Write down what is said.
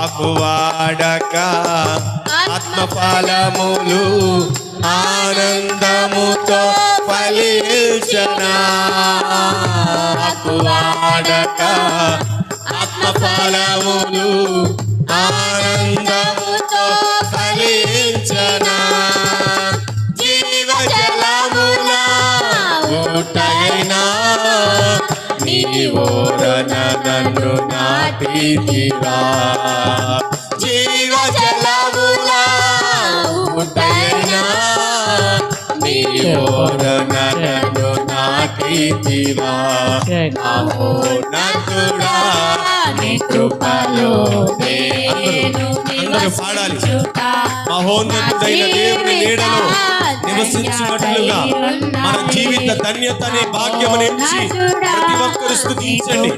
ఆకువాడక ఆత్మఫలములు ఆనందముతో ఫలించనా. ఆకువాడక ఆత్మఫలములు ఆనందముతో ఫలించనా. జీవజలముల ఊటైనా నీ ఓరన నన్ను నాటితివా. జీవజలముల ఊటైనా నీ ఓరన నన్ను నాటితివా. మహోన్నతుడా నీ కృపలో నేను పాడాలి. మహోన్నతుడైన దేవుని నీడలో నివసించినట్లుగా మన జీవిత ధన్యతని భాగ్యమని ప్రతి ఒక్కరు స్తుతించండి.